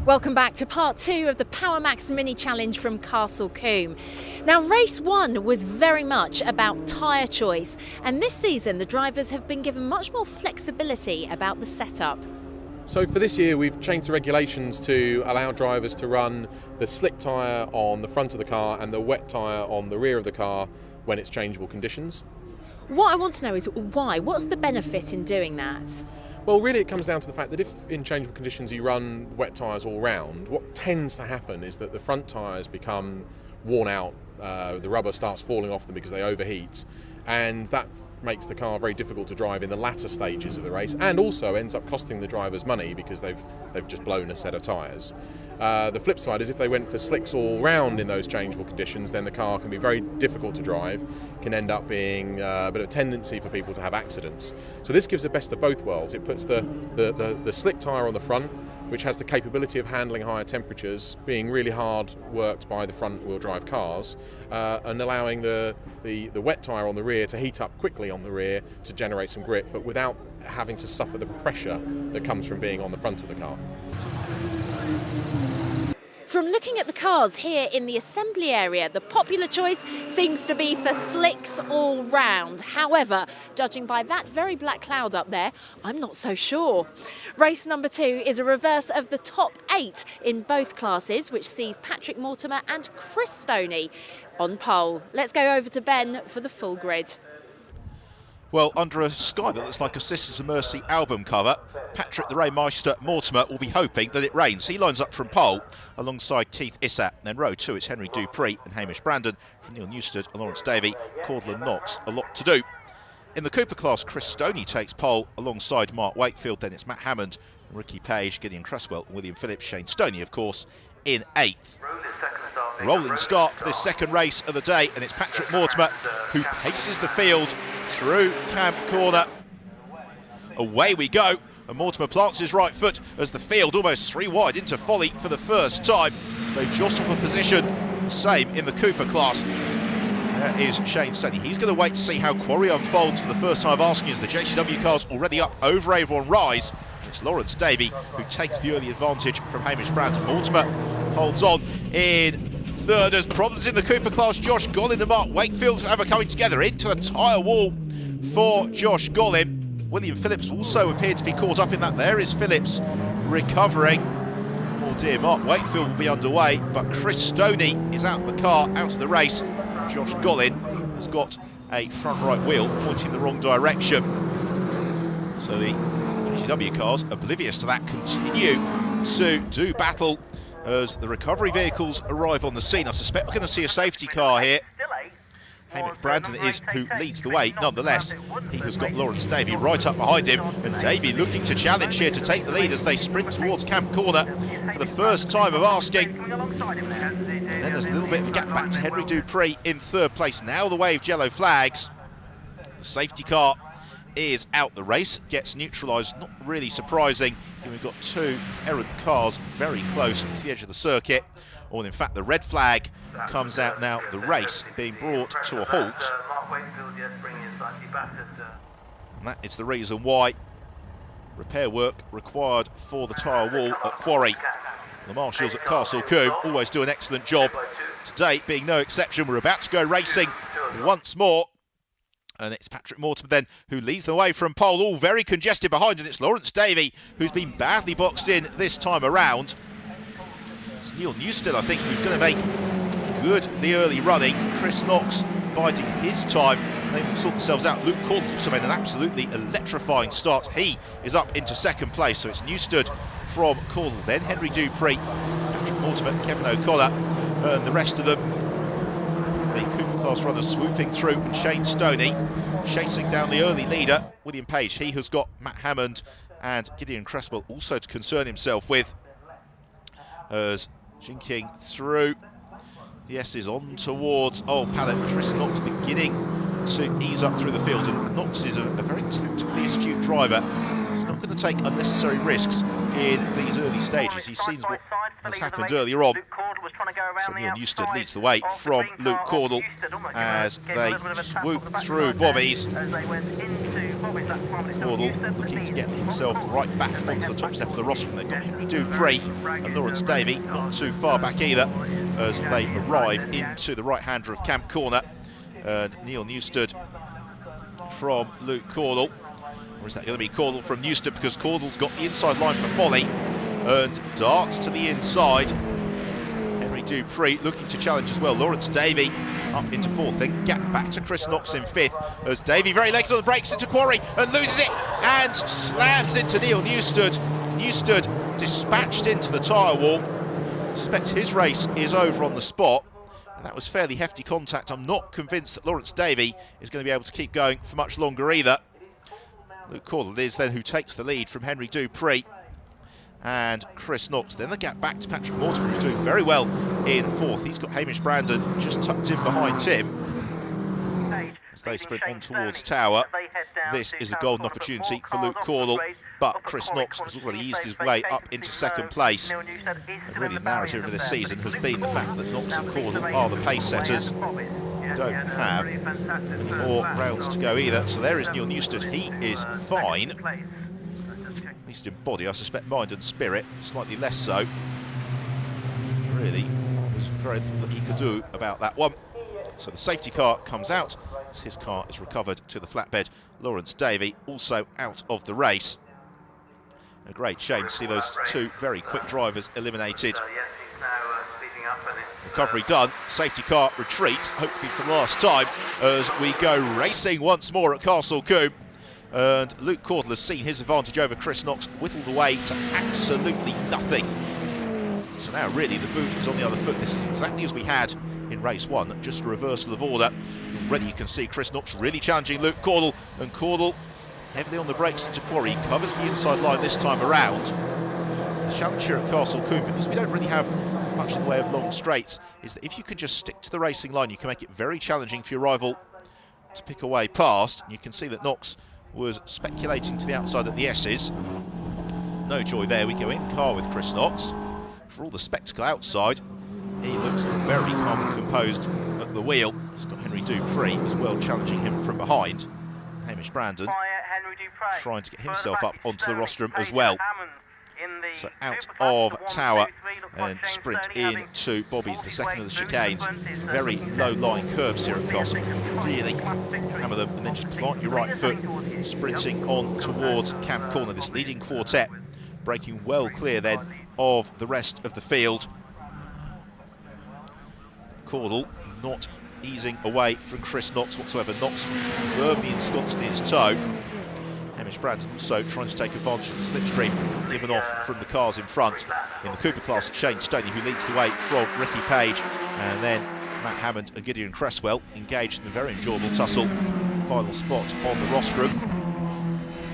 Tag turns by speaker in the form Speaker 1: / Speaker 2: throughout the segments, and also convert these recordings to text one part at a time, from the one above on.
Speaker 1: Welcome back to part 2 of the Power Max Mini Challenge from Castle Combe. Now, race 1 was very much about tyre choice, and this season the drivers have been given much more flexibility about the setup.
Speaker 2: So for this year we've changed the regulations to allow drivers to run the slick tyre on the front of the car and the wet tyre on the rear of the car when it's changeable conditions.
Speaker 1: What I want to know is why? What's the benefit in doing that?
Speaker 2: Well, really it comes down to the fact that if in changeable conditions you run wet tyres all round, what tends to happen is that the front tyres become worn out, the rubber starts falling off them because they overheat, and that makes the car very difficult to drive in the latter stages of the race, and also ends up costing the drivers money because they've just blown a set of tyres. The flip side is if they went for slicks all round in those changeable conditions, then the car can be very difficult to drive, can end up being a bit of a tendency for people to have accidents. So this gives the best of both worlds. It puts the slick tyre on the front, which has the capability of handling higher temperatures, being really hard worked by the front wheel drive cars, and allowing the wet tyre on the rear to heat up quickly on the rear to generate some grip, but without having to suffer the pressure that comes from being on the front of the car.
Speaker 1: From looking at the cars here in the assembly area, the popular choice seems to be for slicks all round. However, judging by that very black cloud up there, I'm not so sure. Race number 2 is a reverse of the top 8 in both classes, which sees Patrick Mortimer and Chris Stoney on pole. Let's go over to Ben for the full grid.
Speaker 3: Well, under a sky that looks like a Sisters of Mercy album cover, Patrick the Rainmeister Mortimer will be hoping that it rains. He lines up from pole alongside Keith Issat. Then row 2, it's Henry Dupree and Hamish Brandon from Neil Newstead and Lawrence Davey. Caudle and Knox, a lot to do. In the Cooper class, Chris Stoney takes pole alongside Mark Wakefield. Then it's Matt Hammond, Ricky Page, Gideon Cresswell and William Phillips. Shane Stoney, of course, in 8th. Rolling start for this second race of the day, and it's Patrick Mortimer who paces the field through Camp Corner. Away we go, and Mortimer plants his right foot as the field almost 3 wide into Folly for the first time. So they jostle for position, same in the Cooper class. There is Shane Stoney. He's going to wait to see how Quarry unfolds for the first time of asking as the JCW car's already up over Avon Rise. It's Lawrence Davey who takes the early advantage from Hamish Brandon. Mortimer holds on in third as problems in the Cooper class. Josh Gollin and Mark Wakefield ever coming together into the tyre wall for Josh Gollin. William Phillips also appeared to be caught up in that. There is Phillips recovering. Oh dear, Mark Wakefield will be underway, but Chris Stoney is out of the car, out of the race. Josh Gollin has got a front right wheel pointing the wrong direction. So the GCW cars, oblivious to that, continue to do battle as the recovery vehicles arrive on the scene. I suspect we're going to see a safety car here. Hamish Brandon is who leads the way. Nonetheless, he has got Lawrence Davey right up behind him, and Davey looking to challenge here to take the lead as they sprint towards Camp Corner for the first time of asking. And then there's a little bit of a gap back to Henry Dupree in third place. Now the waved yellow flags. The safety car is out. The race gets neutralised, not really surprising. We've got 2 errant cars very close to the edge of the circuit. Or in fact, the red flag comes out now, the race being brought to a halt. And that is the reason why repair work required for the tyre wall at Quarry. The marshals at Castle Combe always do an excellent job. Today being no exception. We're about to go racing once more. And it's Patrick Mortimer then who leads the way from pole, all very congested behind it. It's Lawrence Davey who's been badly boxed in this time around. It's Neil Newstead, I think, who's going to make good the early running. Chris Knox biding his time. They sort themselves out. Luke Caudle's also made an absolutely electrifying start. He is up into second place. So it's Newstead from Caudle, then Henry Dupree, Patrick Mortimer, Kevin O'Connor, and the rest of them. The Cooper class runners swooping through, and Shane Stoney chasing down the early leader, William Page. He has got Matt Hammond and Gideon Cresswell also to concern himself with. As jinking through, the S is on towards Old Paddock. Chris Knox beginning to ease up through the field, and Knox is a very tactically astute driver. He's not going to take unnecessary risks in these early stages. He's seen what has happened earlier on. So Neil Newstead leads the way from Luke Caudle as they swoop through bobbies. Caudle looking to get himself right back onto the top step of the rostrum. They've got Henry Dupree and Lawrence Davey, not too far back either, as they arrive into the right-hander of Camp Corner. And Neil Newstead from Luke Caudle. Or is that going to be Caudle from Newstead, because Caudle's got the inside line for Folly and darts to the inside. Henry Dupree looking to challenge as well. Lawrence Davey up into fourth, then gap back to Chris Knox in fifth, as Davey very late on the brakes into Quarry and loses it and slams into Neil Newstead. Newstead dispatched into the tyre wall. I suspect his race is over on the spot, and that was fairly hefty contact. I'm not convinced that Lawrence Davey is going to be able to keep going for much longer either. Luke Caudle is then who takes the lead from Henry Dupree and Chris Knox. Then the gap back to Patrick Mortimer, who's doing very well in fourth. He's got Hamish Brandon just tucked in behind him as they sprint on towards Tower. This is a golden opportunity for Luke Caudle, but Chris Knox has already eased his way up into second place. And really the narrative of this season has been the fact that Knox and Caudle are the pace setters. Don't have any more rounds to go either. So there is Neil Newstead. He is fine, at least in body. I suspect mind and spirit slightly less so. Really, there's very little that he could do about that one. So the safety car comes out as his car is recovered to the flatbed. Lawrence Davey also out of the race. A great shame to see those two very quick drivers eliminated. Recovery done, safety car retreats, hopefully for the last time, as we go racing once more at Castle Combe. And Luke Caudle has seen his advantage over Chris Knox whittled away to absolutely nothing. So now really the boot is on the other foot. This is exactly as we had in race one, just a reversal of order. Already you can see Chris Knox really challenging Luke Caudle, and Caudle heavily on the brakes into Quarry, covers the inside line this time around. The challenge here at Castle Combe, because we don't really have much in the way of long straights, is that if you can just stick to the racing line, you can make it very challenging for your rival to pick a way past. And you can see that Knox was speculating to the outside at the S's. No joy there. We go in car with Chris Knox. For all the spectacle outside, he looks very calm and composed at the wheel. He's got Henry Dupree as well challenging him from behind. Hamish Brandon trying to get himself up onto the rostrum as well. So out of Tower and sprint into Bobby's, the second of the chicanes. Very low line curves here at Castle. Really hammer them and then just plant your right foot, sprinting on towards Camp Corner. This leading quartet breaking well clear then of the rest of the field. Caudle not easing away from Chris Knox whatsoever. Knox firmly ensconced in his toe. Hamish Brandon also trying to take advantage of the slipstream given off from the cars in front. In the Cooper class, Shane Stoney, who leads the way from Ricky Page, and then Matt Hammond and Gideon Cresswell engaged in a very enjoyable tussle. Final spot on the rostrum.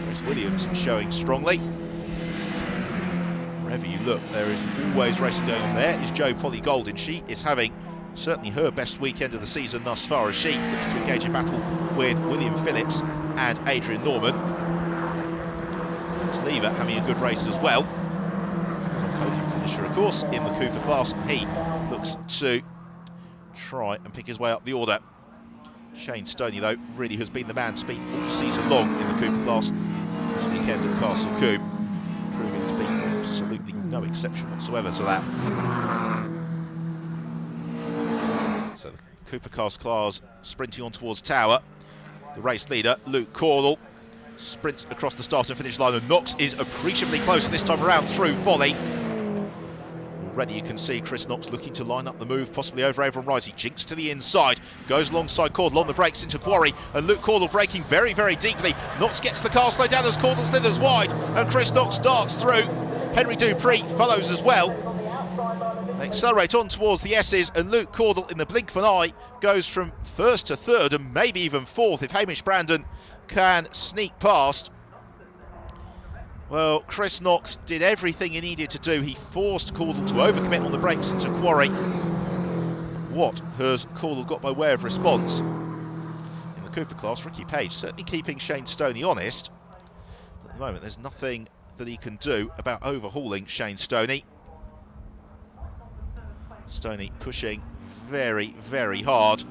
Speaker 3: Chris Williams showing strongly. Wherever you look, there is always racing going on. There is Jo Polly Golden. She is having certainly her best weekend of the season thus far, as she looks to engage in battle with William Phillips and Adrian Norman. Lever having a good race as well. Podium finisher, of course, in the Cooper class. He looks to try and pick his way up the order. Shane Stoney, though, really has been the man to beat all season long in the Cooper class this weekend at Castle Combe, proving to be absolutely no exception whatsoever to that. So the Cooper class sprinting on towards Tower. The race leader, Luke Caudle, sprints across the start and finish line, and Knox is appreciably close this time around through Folly. Already you can see Chris Knox looking to line up the move, possibly over Avon Rise. He jinks to the inside, goes alongside Caudle on the brakes into Quarry, and Luke Caudle braking very, very deeply. Knox gets the car slowed down as Caudle slithers wide, and Chris Knox darts through. Henry Dupree follows as well. They accelerate on towards the S's, and Luke Caudle, in the blink of an eye, goes from first to third and maybe even fourth if Hamish Brandon can sneak past. Well, Chris Knox did everything he needed to do. He forced Caudle to overcommit on the brakes into Quarry. What has Caudle got by way of response? In the Cooper class, Ricky Page certainly keeping Shane Stoney honest. But at the moment, there's nothing that he can do about overhauling Shane Stoney. Stoney pushing very, very hard.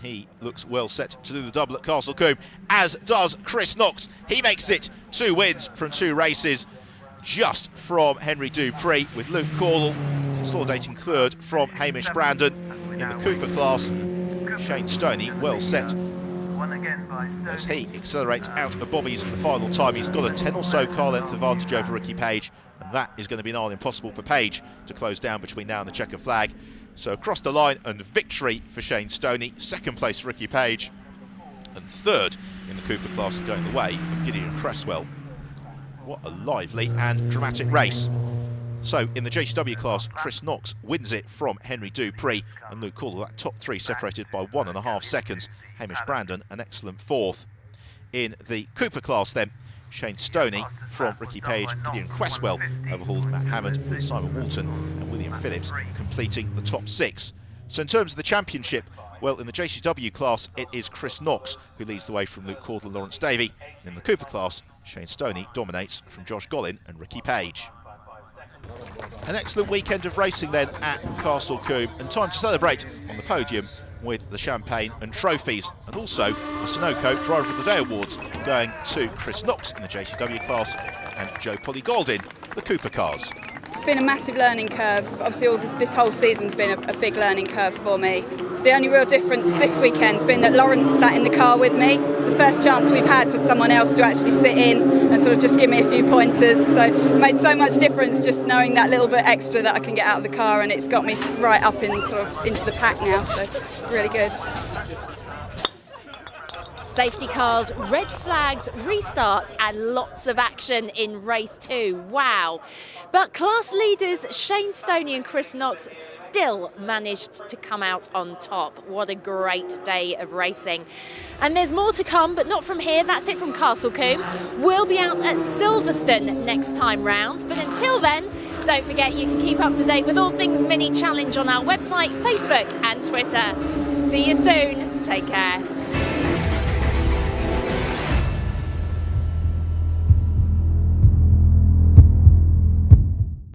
Speaker 3: He He looks well set to do the double at Castle Combe, as does Chris Knox. He makes it 2 wins from 2 races, just from Henry Dupree, with Luke Cawdell consolidating 3rd from Hamish Brandon. In the Cooper class, Shane Stoney well set as he accelerates out of Bobby's for the final time. He's got a 10 or so car length advantage over Ricky Page, and that is going to be nigh impossible for Page to close down between now and the checker flag. So across the line, and victory for Shane Stoney, 2nd place for Ricky Page, and 3rd in the Cooper class going the way of Gideon Cresswell. What a lively and dramatic race. So in the JCW class, Chris Knox wins it from Henry Dupree, and Luke Cawdell, that top 3 separated by 1.5 seconds. Hamish Brandon, an excellent 4th. In the Cooper class then, Shane Stoney from Ricky Page, Gideon Cresswell overhauled Matt Hammond, with Simon Walton and William Phillips completing the top 6. So in terms of the championship, well, in the JCW class, it is Chris Knox who leads the way from Luke Cawdell and Lawrence Davey. In the Cooper class, Shane Stoney dominates from Josh Gollin and Ricky Page. An excellent weekend of racing then at Castle Combe, and time to celebrate on the podium with the champagne and trophies, and also the Sunoco Driver of the Day Awards going to Chris Knox in the JCW class and Joe Polly-Goldin for the Cooper cars.
Speaker 4: It's been a massive learning curve. Obviously this whole season's been a big learning curve for me. The only real difference this weekend's been that Lawrence sat in the car with me. It's the first chance we've had for someone else to actually sit in and sort of just give me a few pointers. So it made so much difference just knowing that little bit extra that I can get out of the car, and it's got me right up in sort of into the pack now, so really good.
Speaker 1: Safety cars, red flags, restarts, and lots of action in race 2. Wow. But class leaders Shane Stoney and Chris Knox still managed to come out on top. What a great day of racing. And there's more to come, but not from here. That's it from Castle Combe. We'll be out at Silverstone next time round. But until then, don't forget you can keep up to date with all things Mini Challenge on our website, Facebook and Twitter. See you soon. Take care.